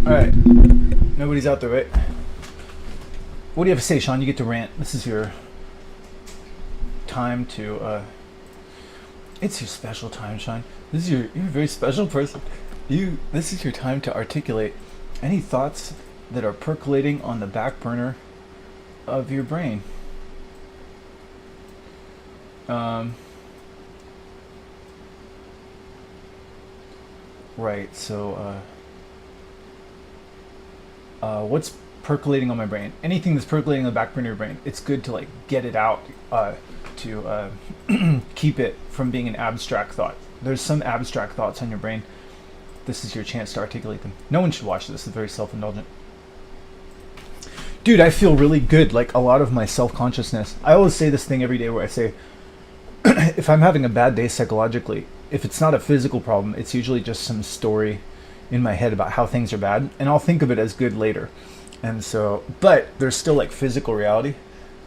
Alright. Nobody's out there, right? What do you have to say, Sean? You get to rant. This is your time to, it's your special time, Sean. This is you're a very special person. This is your time to articulate any thoughts that are percolating on the back burner of your brain. Right, so, what's percolating on my brain? Anything that's percolating on the back burner of your brain, it's good to like get it out, to keep it from being an abstract thought. There's some abstract thoughts on your brain. This is your chance to articulate them. No one should watch this. It's very self-indulgent. Dude, I feel really good. Like a lot of my self-consciousness. I always say this thing every day where I say, if I'm having a bad day psychologically, if it's not a physical problem, it's usually just some story in my head about how things are bad, and I'll think of it as good later. And so, but there's still like physical reality,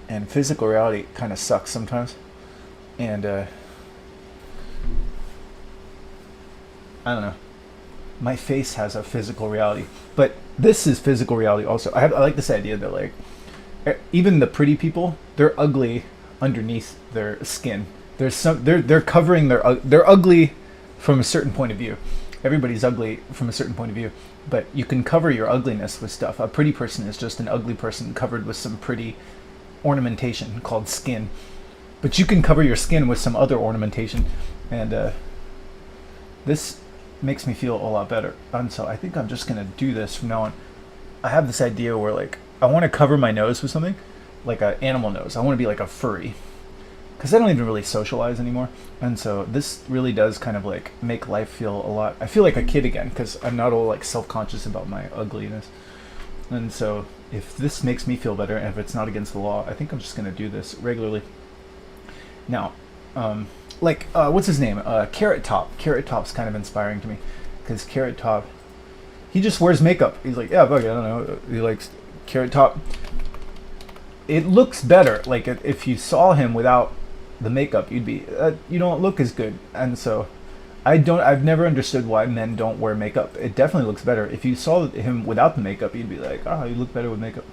and physical reality kind of sucks sometimes. And I don't know. My face has a physical reality, but this is physical reality also. I like this idea that like even the pretty people, they're ugly underneath their skin. There's some they're covering they're ugly from a certain point of view. Everybody's ugly from a certain point of view, but you can cover your ugliness with stuff. A pretty person is just an ugly person covered with some pretty ornamentation called skin. But you can cover your skin with some other ornamentation, and this makes me feel a lot better. And so I think I'm just gonna do this from now on. I have this idea where like I want to cover my nose with something, like an animal nose. I want to be like a furry, because I don't even really socialize anymore. And so this really does kind of like make life feel a lot. I feel like a kid again because I'm not all like self-conscious about my ugliness. And so if this makes me feel better, and if it's not against the law, I think I'm just gonna do this regularly. Now, what's his name? Carrot Top. Carrot Top's kind of inspiring to me, because Carrot Top, he just wears makeup. He's like, yeah, fuck it, I don't know. He likes Carrot Top. It looks better. Like if you saw him without the makeup, you'd be, you don't look as good. And so, I've never understood why men don't wear makeup. It definitely looks better. If you saw him without the makeup, you'd be like, oh, you look better with makeup.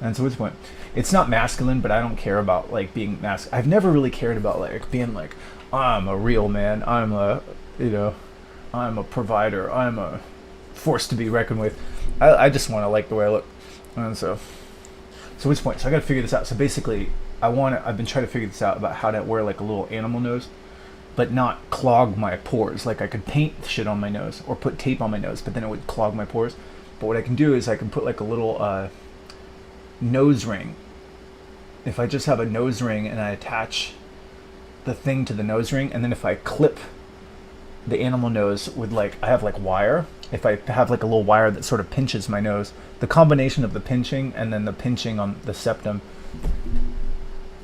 And so what's the point? It's not masculine, but I don't care about like being masculine. I've never really cared about like being like, I'm a real man. I'm a provider. I'm a force to be reckoned with. I just want to like the way I look. And so what's the point? So I got to figure this out. So basically, I've been trying to figure this out about how to wear like a little animal nose, but not clog my pores. Like I could paint shit on my nose or put tape on my nose, but then it would clog my pores. But what I can do is I can put like a little nose ring. If I just have a nose ring and I attach the thing to the nose ring, and then if I clip the animal nose with like, I have like wire, if I have like a little wire that sort of pinches my nose, the combination of the pinching and then the pinching on the septum,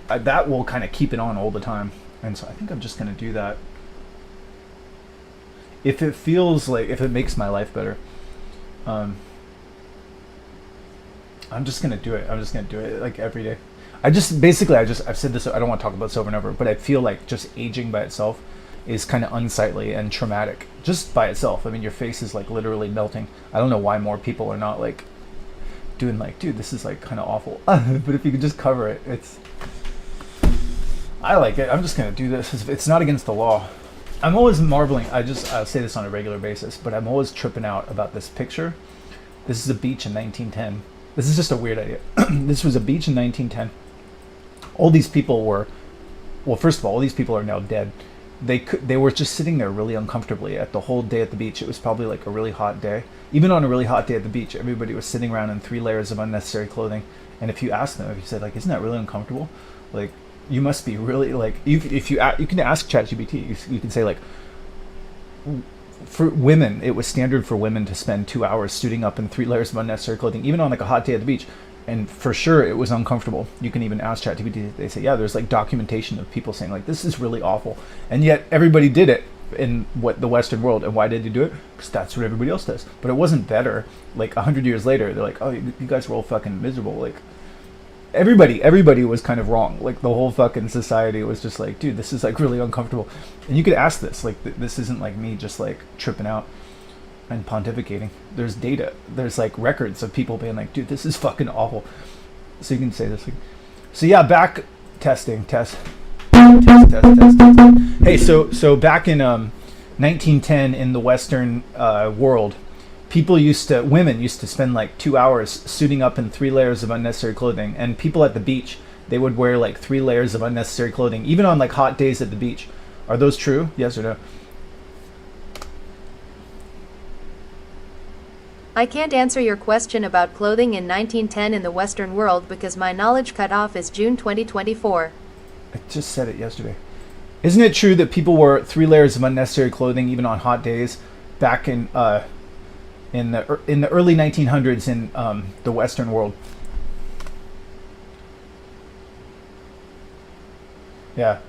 that will kind of keep it on all the time. And so I think I'm just going to do that. If it feels like, if it makes my life better, I'm just going to do it. I'm just going to do it like every day. I've said this, I don't want to talk about this over and over, but I feel like just aging by itself is kind of unsightly and traumatic just by itself. I mean, your face is like literally melting. I don't know why more people are not like doing like, dude, this is like kind of awful. But if you could just cover it, I like it. I'm just going to do this. It's not against the law. I'm always marveling. I'll say this on a regular basis, but I'm always tripping out about this picture. This is a beach in 1910. This is just a weird idea. This was a beach in 1910. All these people were, well, first of all these people are now dead. They were just sitting there really uncomfortably at the whole day at the beach. It was probably like a really hot day. Even on a really hot day at the beach, everybody was sitting around in 3 layers of unnecessary clothing. And if you ask them, if you said like, isn't that really uncomfortable? Like, you must be really like, you can ask ChatGPT. You can say like, for women, it was standard for women to spend 2 hours suiting up in 3 layers of unnecessary clothing, even on like a hot day at the beach. And for sure, it was uncomfortable. You can even ask ChatGPT. They say, yeah, there's like documentation of people saying like, this is really awful. And yet everybody did it in the Western world. And why did they do it? Because that's what everybody else does. But it wasn't better. Like 100 years later, they're like, oh, you guys were all fucking miserable. Like everybody was kind of wrong. Like the whole fucking society was just like, dude, this is like really uncomfortable. And you could ask this. Like this isn't like me just like tripping out. and pontificating. There's data. There's like records of people being like, dude, this is fucking awful. So you can say this. So yeah, back testing, test. Hey, so back in 1910 in the Western world, women used to spend like 2 hours suiting up in 3 layers of unnecessary clothing, and people at the beach, they would wear like 3 layers of unnecessary clothing, even on like hot days at the beach. Are those true? Yes or no? I can't answer your question about clothing in 1910 in the Western world because my knowledge cutoff is June 2024. I just said it yesterday. Isn't it true that people wore 3 layers of unnecessary clothing even on hot days back in the early 1900s in the Western world? Yeah.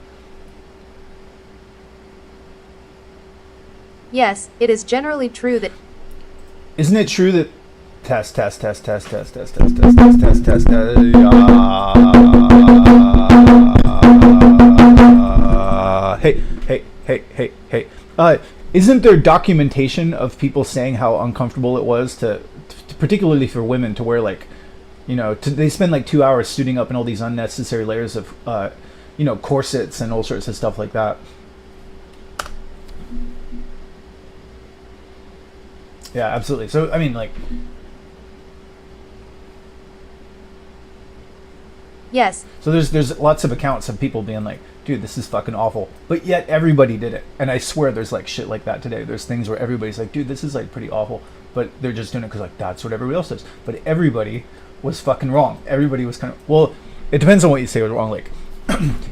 Yes, it is generally true that. Isn't it true that test test test test test test test test test test test hey, isn't there documentation of people saying how uncomfortable it was to particularly for women to wear like, they spend like 2 hours suiting up in all these unnecessary layers of corsets and all sorts of stuff like that. Yeah, absolutely. So I mean, like, Yes. so there's lots of accounts of people being like, dude, this is fucking awful, but yet everybody did it. And I swear there's like shit like that today. There's things where everybody's like, dude, this is like pretty awful, but they're just doing it because like that's what everybody else does. But everybody was fucking wrong. Everybody was kind of, well, it depends on what you say was wrong. Like,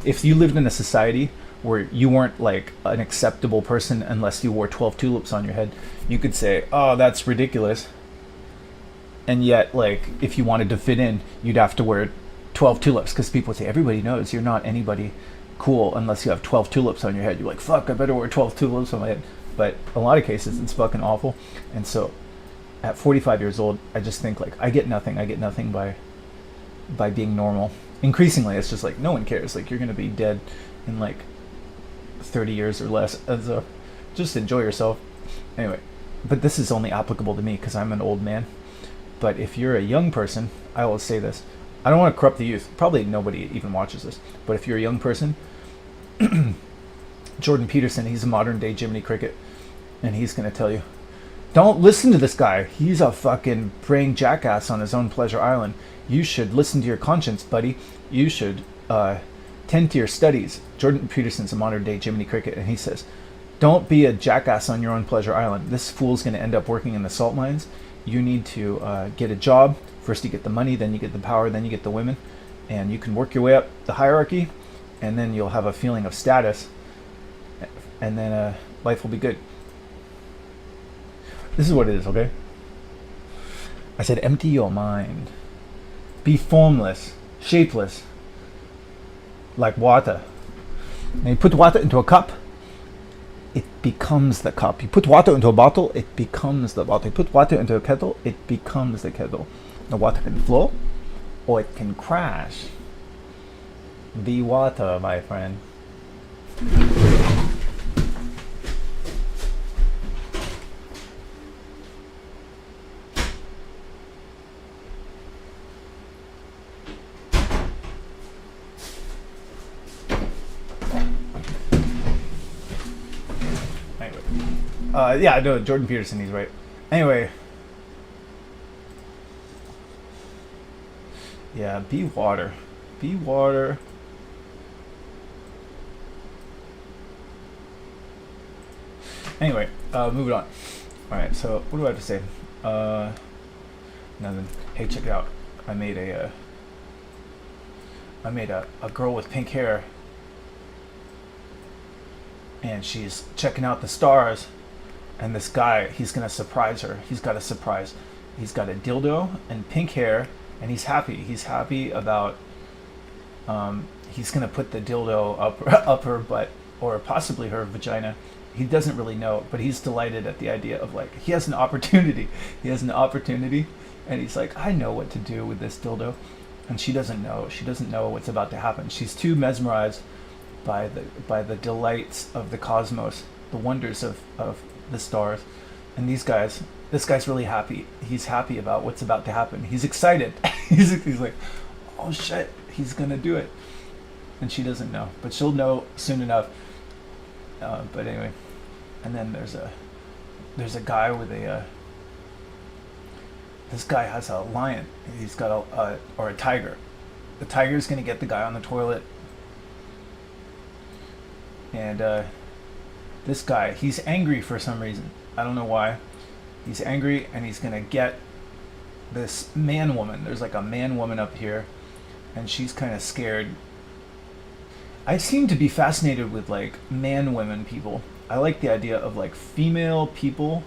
if you lived in a society where you weren't like an acceptable person unless you wore 12 tulips on your head, you could say, oh, that's ridiculous. And yet, like, if you wanted to fit in, you'd have to wear 12 tulips, because people would say, everybody knows you're not anybody cool unless you have 12 tulips on your head. You're like, fuck, I better wear 12 tulips on my head. But in a lot of cases, it's fucking awful. And so at 45 years old, I just think, like, I get nothing by being normal. Increasingly, it's just like, no one cares. Like, you're going to be dead in like 30 years or less. And so just enjoy yourself. Anyway, but this is only applicable to me because I'm an old man. But if you're a young person, I will say this. I don't want to corrupt the youth. Probably nobody even watches this. But if you're a young person, Jordan Peterson, he's a modern day Jiminy Cricket. And he's going to tell you, don't listen to this guy. He's a fucking praying jackass on his own pleasure island. You should listen to your conscience, buddy. You should tend to your studies. Jordan Peterson's a modern day Jiminy Cricket. And he says, don't be a jackass on your own pleasure island. This fool's going to end up working in the salt mines. You need to get a job. First you get the money, then you get the power, then you get the women. And you can work your way up the hierarchy, and then you'll have a feeling of status. And then life will be good. This is what it is, okay? I said, empty your mind. Be formless, shapeless, like water. And you put water into a cup, it becomes the cup. You put water into a bottle, it becomes the bottle. You put water into a kettle, it becomes the kettle. The water can flow, or it can crash. Be water, my friend. Yeah, no, Jordan Peterson, he's right. Anyway. Yeah, be water. Be water. Anyway, moving on. Alright, so what do I have to say? Nothing. Hey, check it out. I made a girl with pink hair. And she's checking out the stars. And this guy, he's gonna surprise her. He's got a surprise. He's got a dildo and pink hair, and he's happy. He's happy about. He's gonna put the dildo up her butt, or possibly her vagina. He doesn't really know, but he's delighted at the idea of, like, he has an opportunity. He has an opportunity, and he's like, I know what to do with this dildo, and she doesn't know. She doesn't know what's about to happen. She's too mesmerized by the delights of the cosmos, the wonders of the stars, And this guy's really happy. He's happy about what's about to happen. He's excited. he's like, oh shit, he's gonna do it. And she doesn't know, but she'll know soon enough. But anyway, and then there's a guy with this guy has a lion. He's got or a tiger. The tiger's gonna get the guy on the toilet. And this guy, he's angry for some reason. I don't know why. He's angry, and he's gonna get this man woman. There's like a man woman up here, and she's kind of scared. I seem to be fascinated with like man women people. I like the idea of like female people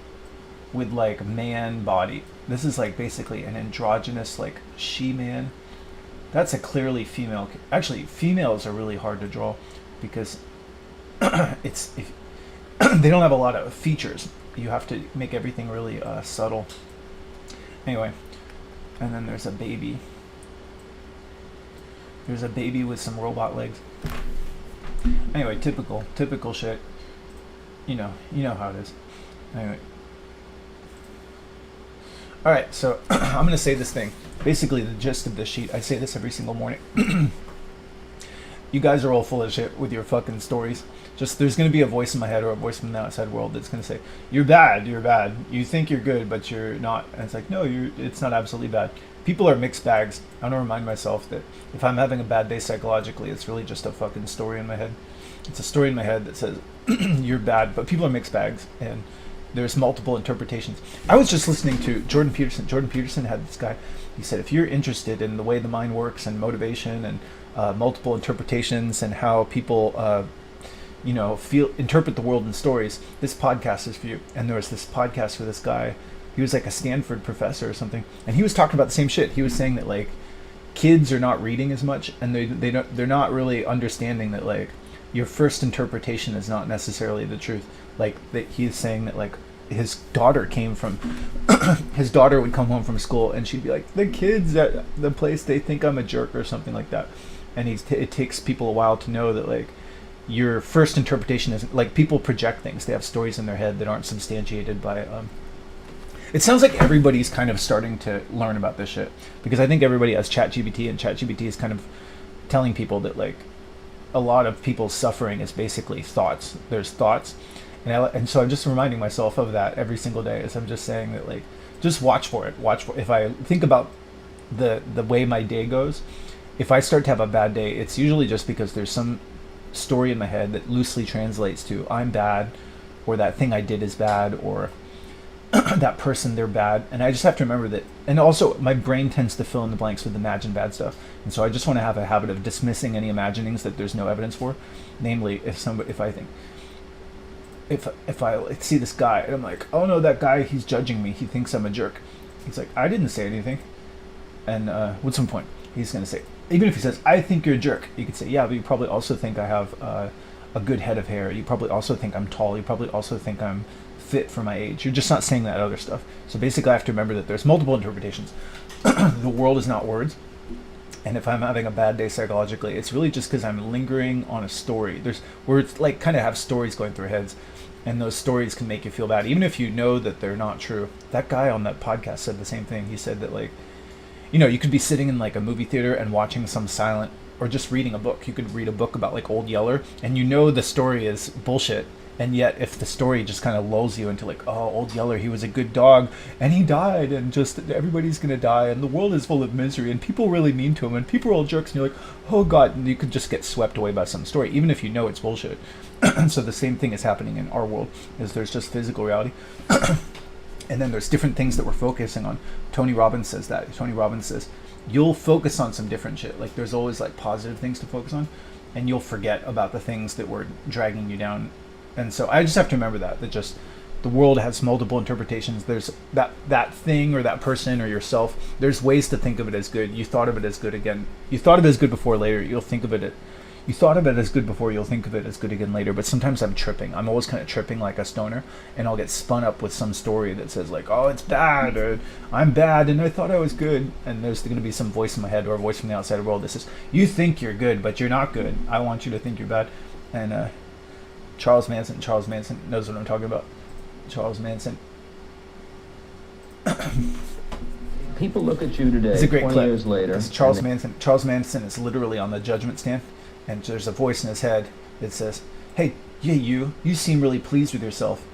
with like man body. This is like basically an androgynous like she-man. That's a clearly female. Actually, females are really hard to draw because they don't have a lot of features. You have to make everything really subtle. Anyway, and then there's a baby. There's a baby with some robot legs. Anyway, typical shit. You know how it is. Anyway. Alright, so I'm going to say this thing. Basically, the gist of this sheet, I say this every single morning. You guys are all full of shit with your fucking stories. Just, there's going to be a voice in my head or a voice from the outside world that's going to say, you're bad. You think you're good, but you're not. And it's like, no, it's not absolutely bad. People are mixed bags. I want to remind myself that if I'm having a bad day psychologically, it's really just a fucking story in my head. It's a story in my head that says, you're bad, but people are mixed bags, and there's multiple interpretations. I was just listening to Jordan Peterson. Jordan Peterson had this guy. He said, if you're interested in the way the mind works and motivation and multiple interpretations and how people, interpret the world in stories, this podcast is for you. And there was this podcast for this guy. He was like a Stanford professor or something, and he was talking about the same shit. He was saying that like kids are not reading as much, and they're not really understanding that like your first interpretation is not necessarily the truth. Like that he's saying that like his daughter his daughter would come home from school and she'd be like, the kids at the place, they think I'm a jerk or something like that. And it takes people a while to know that like your first interpretation is like, people project things. They have stories in their head that aren't substantiated by it sounds like everybody's kind of starting to learn about this shit, because I think everybody has ChatGPT, and ChatGPT is kind of telling people that like a lot of people's suffering is basically thoughts. There's thoughts, and so I'm just reminding myself of that every single day. As I'm just saying that like, just watch for it. If I think about the way my day goes, if I start to have a bad day, it's usually just because there's some story in my head that loosely translates to I'm bad, or that thing I did is bad, or that person, they're bad. And I just have to remember that. And also my brain tends to fill in the blanks with imagined bad stuff, and so I just want to have a habit of dismissing any imaginings that there's no evidence for. Namely, if I see this guy and I'm like, oh no, that guy, he's judging me, he thinks I'm a jerk. He's like, I didn't say anything. And what's some point? He's going to say, even if he says, I think you're a jerk, you could say, yeah, but you probably also think I have a good head of hair. You probably also think I'm tall. You probably also think I'm fit for my age. You're just not saying that other stuff. So basically I have to remember that there's multiple interpretations. The world is not words. And if I'm having a bad day psychologically, it's really just because I'm lingering on a story. Words like kind of have stories going through our heads, and those stories can make you feel bad, even if you know that they're not true. That guy on that podcast said the same thing. He said that like, you could be sitting in like a movie theater and watching some silent, or just reading a book. You could read a book about like Old Yeller, and the story is bullshit. And yet, if the story just kind of lulls you into like, oh, Old Yeller, he was a good dog, and he died, and just everybody's gonna die, and the world is full of misery, and people really mean to him, and people are all jerks, and you're like, oh god, and you could just get swept away by some story, even if you know it's bullshit. So the same thing is happening in our world, is there's just physical reality. And then there's different things that we're focusing on. Tony Robbins says that. Tony Robbins says, you'll focus on some different shit. Like there's always like positive things to focus on, and you'll forget about the things that were dragging you down. And so I just have to remember that just the world has multiple interpretations. There's that thing or that person or yourself. There's ways to think of it as good. You thought of it as good again. You thought of it as good before, later. You'll think of it. You thought of it as good before, you'll think of it as good again later. But sometimes I'm tripping. I'm always kind of tripping like a stoner, and I'll get spun up with some story that says like, oh, it's bad, or I'm bad, and I thought I was good. And there's going to be some voice in my head or a voice from the outside world that says, you think you're good, but you're not good. I want you to think you're bad. And Charles Manson knows what I'm talking about. Charles Manson People look at you today, It's a great 20 clip. years later. This is Charles Manson is literally on the judgment stand, and there's a voice in his head that says, "Hey, yeah, you seem really pleased with yourself.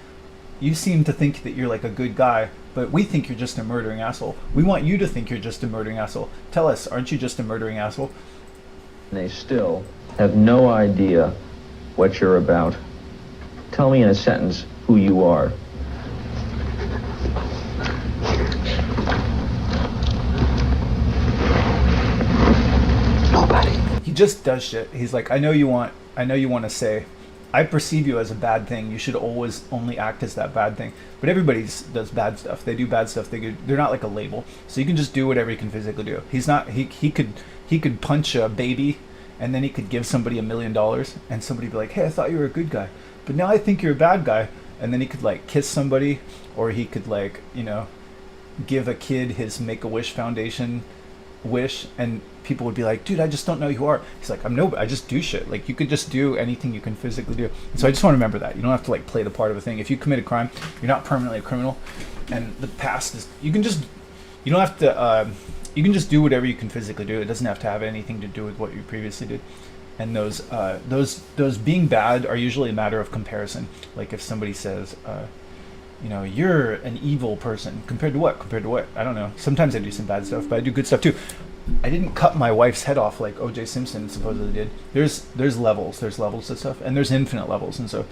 You seem to think that you're like a good guy, but we think you're just a murdering asshole. We want you to think you're just a murdering asshole. Tell us, aren't you just a murdering asshole?" And they still have no idea what you're about. Tell me in a sentence who you are. Nobody. He just does shit. He's like, I know you want to say, I perceive you as a bad thing. You should always only act as that bad thing. But everybody does bad stuff. They do bad stuff. They're not like a label. So you can just do whatever you can physically do. He's not. He could punch a baby, and then he could give somebody $1 million, and somebody be like, "Hey, I thought you were a good guy, but now I think you're a bad guy." And then he could like kiss somebody, or he could like give a kid his Make-A-Wish Foundation wish, and people would be like, "Dude, I just don't know who you are." He's like, I just do shit. Like, you could just do anything you can physically do. And so I just want to remember that you don't have to like play the part of a thing. If you commit a crime, you're not permanently a criminal, and the past is, you don't have to you can just do whatever you can physically do. It doesn't have to have anything to do with what you previously did. And those being bad are usually a matter of comparison. Like if somebody says, you're an evil person. Compared to what? I don't know. Sometimes I do some bad stuff, but I do good stuff too. I didn't cut my wife's head off like O.J. Simpson supposedly did. There's levels. There's levels to stuff, and there's infinite levels. And so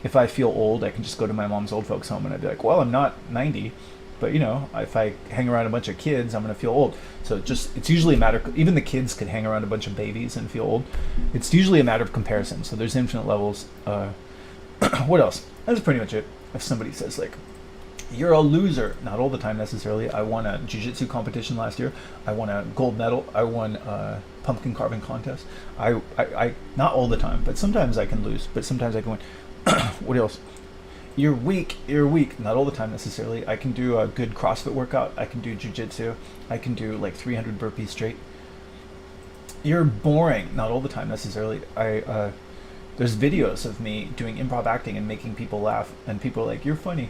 if I feel old, I can just go to my mom's old folks home and I'd be like, well, I'm not 90, but if I hang around a bunch of kids, I'm going to feel old. So it's usually a matter, even the kids could hang around a bunch of babies and feel old. It's usually a matter of comparison. So there's infinite levels. What else? That's pretty much it. If somebody says like, you're a loser, not all the time necessarily. I won a jiu-jitsu competition last year. I won a gold medal. I won a pumpkin carving contest. I not all the time, but sometimes I can lose, but sometimes I can win. What else? You're weak, not all the time necessarily. I can do a good CrossFit workout. I can do jiu-jitsu. I can do like 300 burpees straight. You're boring, not all the time necessarily. There's videos of me doing improv acting and making people laugh, and people are like, you're funny.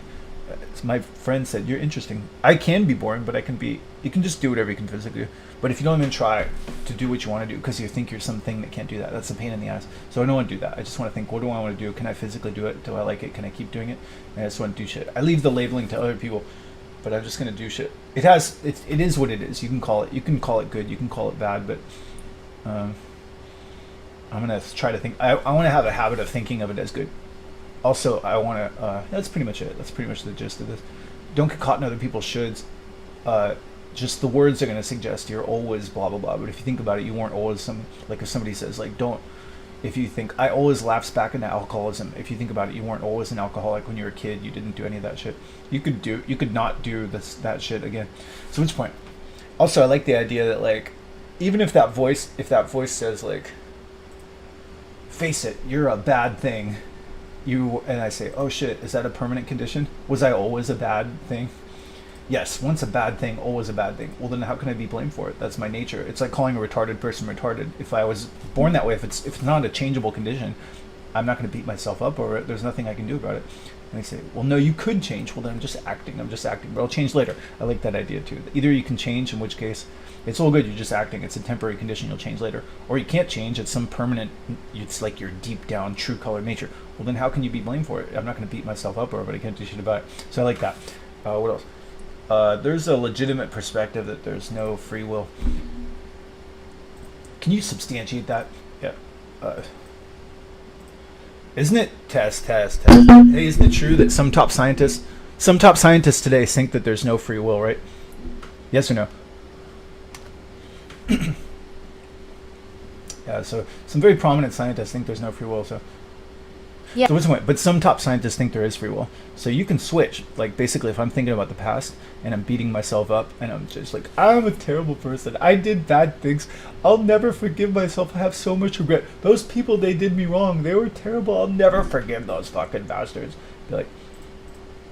My friend said, you're interesting. I can be boring, but you can just do whatever you can physically do. But if you don't even try to do what you want to do because you think you're something that can't do that, that's a pain in the ass. So I don't want to do that. I just want to think, what do I want to do? Can I physically do it? Do I like it? Can I keep doing it? And I just want to do shit. I leave the labeling to other people, but I'm just going to do shit. It is what it is. You can call it good. You can call it bad, but I'm going to try to think. I want to have a habit of thinking of it as good. Also, I want to, that's pretty much it. That's pretty much the gist of this. Don't get caught in other people's shoulds. Just the words are going to suggest you're always blah, blah, blah. But if you think about it, you weren't always like if somebody says like, if you think, I always lapse back into alcoholism. If you think about it, you weren't always an alcoholic when you were a kid. You didn't do any of that shit. You could not do that shit again. So what's the point? Also, I like the idea that like, even if that voice says like, face it, you're a bad thing. And I say, oh shit, is that a permanent condition? Was I always a bad thing? Yes, once a bad thing, always a bad thing. Well, then how can I be blamed for it? That's my nature. It's like calling a retarded person retarded. If I was born that way, if it's not a changeable condition, I'm not going to beat myself up over it. There's nothing I can do about it. And they say, well, no, you could change. Well, then I'm just acting, but I'll change later. I like that idea too. Either you can change, in which case it's all good, you're just acting. It's a temporary condition, you'll change later. Or you can't change, it's some permanent, it's like your deep down true color nature. Well, then how can you be blamed for it? I'm not going to beat myself up over it, but I can't do shit about it. So I like that. What else? There's a legitimate perspective that there's no free will. Can you substantiate that? Yeah. Isn't it test? Hey, isn't it true that some top scientists today think that there's no free will, right? Yes or no? Yeah, so some very prominent scientists think there's no free will, so Yeah. So what's the point? But some top scientists think there is free will. So you can switch. Like basically if I'm thinking about the past and I'm beating myself up and I'm just like, I'm a terrible person. I did bad things. I'll never forgive myself. I have so much regret. Those people, they did me wrong. They were terrible. I'll never forgive those fucking bastards. Be like,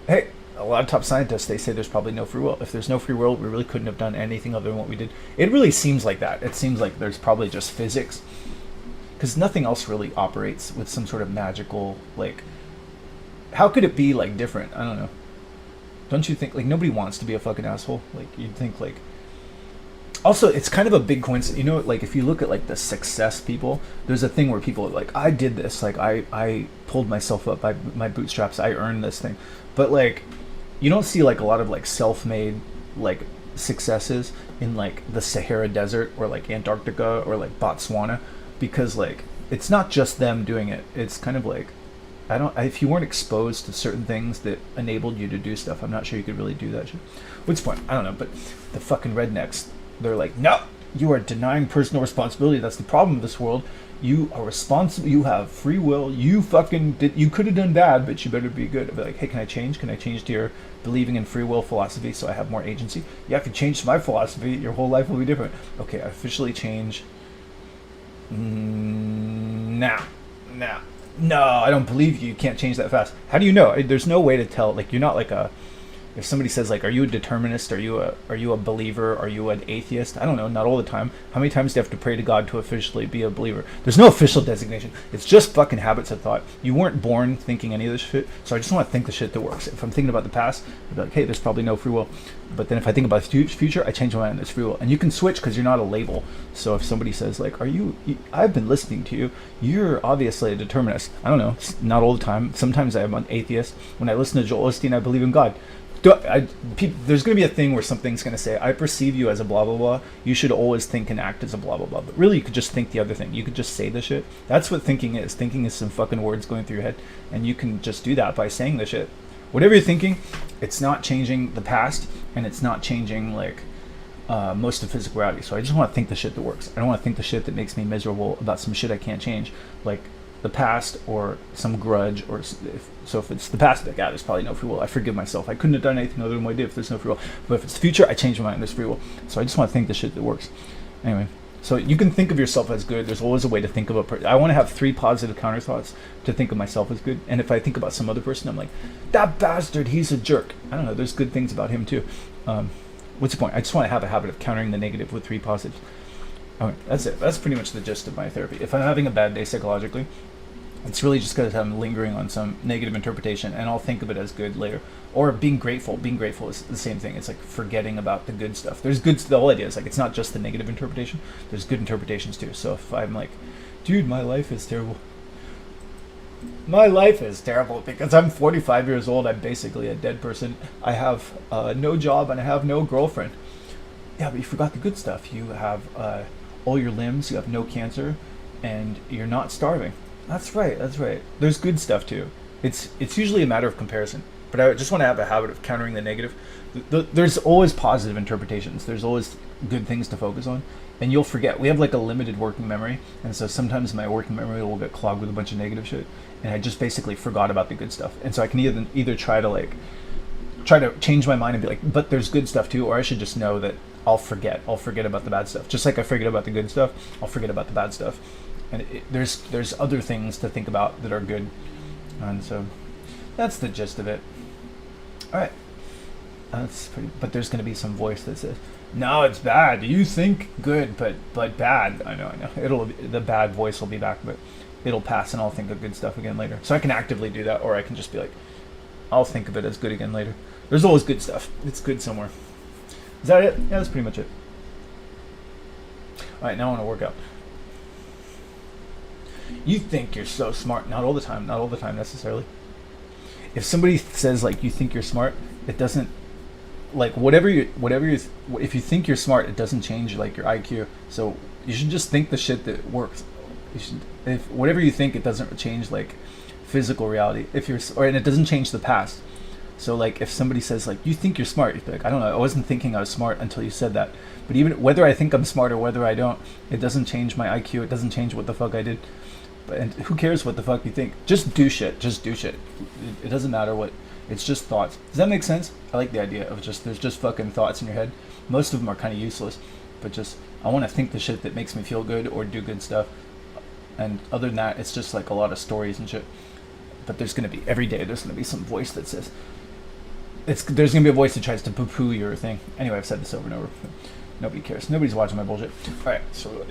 hey, a lot of top scientists, they say there's probably no free will. If there's no free will, we really couldn't have done anything other than what we did. It really seems like that. It seems like there's probably just physics. Because nothing else really operates with some sort of magical, like, how could it be like different? I don't know. Don't you think, like, nobody wants to be a fucking asshole? Like, you'd think, like, also, it's kind of a big coincidence, you know, like, if you look at, like, the success people, there's a thing where people are like, I did this, like, I pulled myself up by my bootstraps, I earned this thing. But, like, you don't see, like, a lot of, like, self-made, like, successes in, like, the Sahara Desert or, like, Antarctica or, like, Botswana, because, like, it's not just them doing it. It's kind of like, if you weren't exposed to certain things that enabled you to do stuff, I'm not sure you could really do that shit. What's the point? I don't know, but the fucking rednecks, they're like, no, you are denying personal responsibility. That's the problem of this world. You are responsible. You have free will. You fucking did. You could have done bad, but you better be good. I'd be like, hey, can I change? Can I change to your believing in free will philosophy so I have more agency? Yeah, if you change to my philosophy, your whole life will be different. Okay, I officially change. Now. No, I don't believe you. You can't change that fast. How do you know? There's no way to tell. Like, you're not like a. If somebody says, like, are you a determinist? Are you a believer? Are you an atheist? I don't know. Not all the time. How many times do you have to pray to God to officially be a believer? There's no official designation. It's just fucking habits of thought. You weren't born thinking any of this shit, so I just want to think the shit that works. If I'm thinking about the past, I'd be like, hey, there's probably no free will. But then if I think about the future, I change my mind. There's free will, and you can switch because you're not a label. So if somebody says, like, I've been listening to you. You're obviously a determinist. I don't know. Not all the time. Sometimes I'm an atheist. When I listen to Joel Osteen, I believe in God. There's going to be a thing where something's going to say, I perceive you as a blah, blah, blah. You should always think and act as a blah, blah, blah. But really, you could just think the other thing. You could just say the shit. That's what thinking is. Thinking is some fucking words going through your head. And you can just do that by saying the shit. Whatever you're thinking, it's not changing the past. And it's not changing, like, most of physical reality. So I just want to think the shit that works. I don't want to think the shit that makes me miserable about some shit I can't change. Like, the past or some grudge, or if it's the past, like, there's probably no free will. I forgive myself. I couldn't have done anything other than what I did if there's no free will. But if it's the future, I change my mind. There's free will. So I just want to think the shit that works. Anyway, so you can think of yourself as good. There's always a way to think of a person. I want to have 3 positive counter thoughts to think of myself as good. And if I think about some other person, I'm like, that bastard, he's a jerk. I don't know. There's good things about him too. What's the point? I just want to have a habit of countering the negative with 3 positives. Okay, that's it. That's pretty much the gist of my therapy. If I'm having a bad day psychologically, it's really just because I'm lingering on some negative interpretation, and I'll think of it as good later. Or being grateful. Being grateful is the same thing. It's like forgetting about the good stuff. There's good. The whole idea is, like, it's not just the negative interpretation. There's good interpretations too. So if I'm like, dude, my life is terrible. My life is terrible because I'm 45 years old. I'm basically a dead person. I have no job and I have no girlfriend. Yeah, but you forgot the good stuff. You have all your limbs. You have no cancer, and you're not starving. That's right. There's good stuff too. It's usually a matter of comparison. But I just want to have a habit of countering the negative. There's always positive interpretations. There's always good things to focus on. And you'll forget. We have like a limited working memory. And so sometimes my working memory will get clogged with a bunch of negative shit. And I just basically forgot about the good stuff. And so I can either try to change my mind and be like, but there's good stuff too. Or I should just know that I'll forget about the bad stuff. Just like I forget about the good stuff, I'll forget about the bad stuff. And there's other things to think about that are good. And so that's the gist of it. All right. But there's going to be some voice that says, no, it's bad. You think good, but bad. I know. The bad voice will be back, but it'll pass and I'll think of good stuff again later. So I can actively do that, or I can just be like, I'll think of it as good again later. There's always good stuff. It's good somewhere. Is that it? Yeah, that's pretty much it. All right, now I want to work out. You think you're so smart. Not all the time necessarily. If somebody says, like, you think you're smart, it doesn't, like, if you think you're smart, it doesn't change, like, your IQ. So you should just think the shit that works. If whatever you think, it doesn't change, like, physical reality. And it doesn't change the past. So, like, if somebody says, like, you think you're smart, you'd be like, I don't know, I wasn't thinking I was smart until you said that. But even whether I think I'm smart or whether I don't, it doesn't change my IQ. It doesn't change what the fuck I did. And who cares what the fuck you think? Just do shit. It doesn't matter what. It's just thoughts. Does that make sense? I like the idea of there's just fucking thoughts in your head. Most of them are kind of useless, but just, I want to think the shit that makes me feel good or do good stuff. And other than that, it's just like a lot of stories and shit. But every day there's going to be some voice that says, there's going to be a voice that tries to poo-poo your thing. Anyway, I've said this over and over. Nobody cares. Nobody's watching my bullshit. All right, so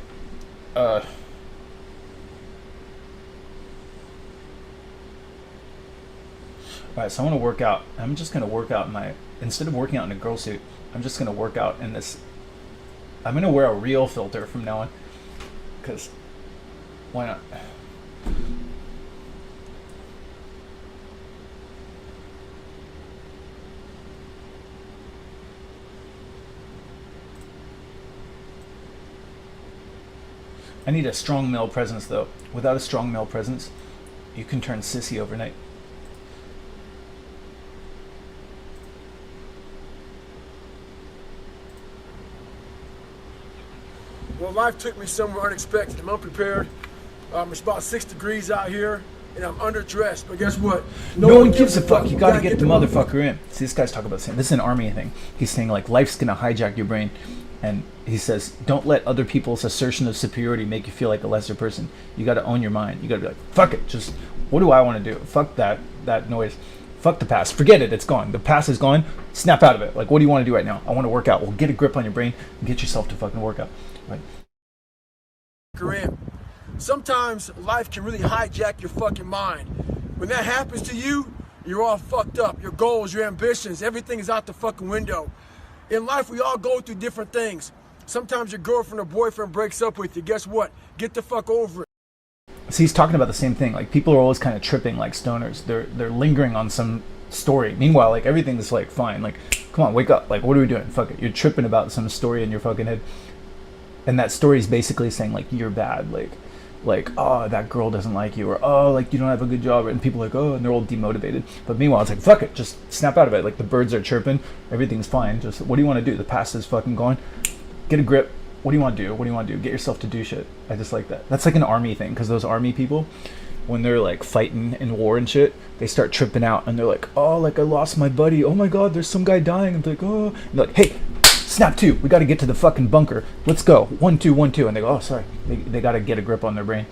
All right, so I want to work out. I'm just gonna work out in my instead of working out in a girl suit. I'm just gonna work out in this. I'm gonna wear a real filter from now on, because why not? I need a strong male presence though. Without a strong male presence, you can turn sissy overnight. Well, life took me somewhere unexpected. I'm unprepared. It's about 6 degrees out here, and I'm underdressed. But guess what? No one gives a fuck. You gotta get the motherfucker in. See, this guy's talking about saying this is an army thing. He's saying like life's gonna hijack your brain, and he says don't let other people's assertion of superiority make you feel like a lesser person. You gotta own your mind. You gotta be like, fuck it. Just what do I want to do? Fuck that noise. Fuck the past. Forget it. It's gone. The past is gone. Snap out of it. Like, what do you want to do right now? I want to work out. Well, get a grip on your brain and get yourself to fucking work out. Right. Sometimes life can really hijack your fucking mind. When that happens to you, you're all fucked up. Your goals, your ambitions, everything is out the fucking window. In life, we all go through different things. Sometimes your girlfriend or boyfriend breaks up with you. Guess what? Get the fuck over it. See, he's talking about the same thing. Like, people are always kind of tripping like stoners. They're lingering on some story. Meanwhile, like, everything's like fine. Like, come on, wake up. Like, what are we doing? Fuck it. You're tripping about some story in your fucking head. And that story is basically saying like you're bad, like oh, that girl doesn't like you, or oh, like you don't have a good job, and people are like, oh, and they're all demotivated. But meanwhile, it's like, fuck it, just snap out of it. Like, the birds are chirping, everything's fine. Just what do you want to do? The past is fucking gone. Get a grip. What do you want to do? What do you want to do? Get yourself to do shit. I just like that. That's like an army thing, because those army people, when they're like fighting in war and shit, they start tripping out and they're like, oh, like I lost my buddy. Oh my god, there's some guy dying. And they're like, oh, and they're like, hey, snap two. We got to get to the fucking bunker. Let's go. 1 2 1 2. And they go, oh, sorry. They got to get a grip on their brain.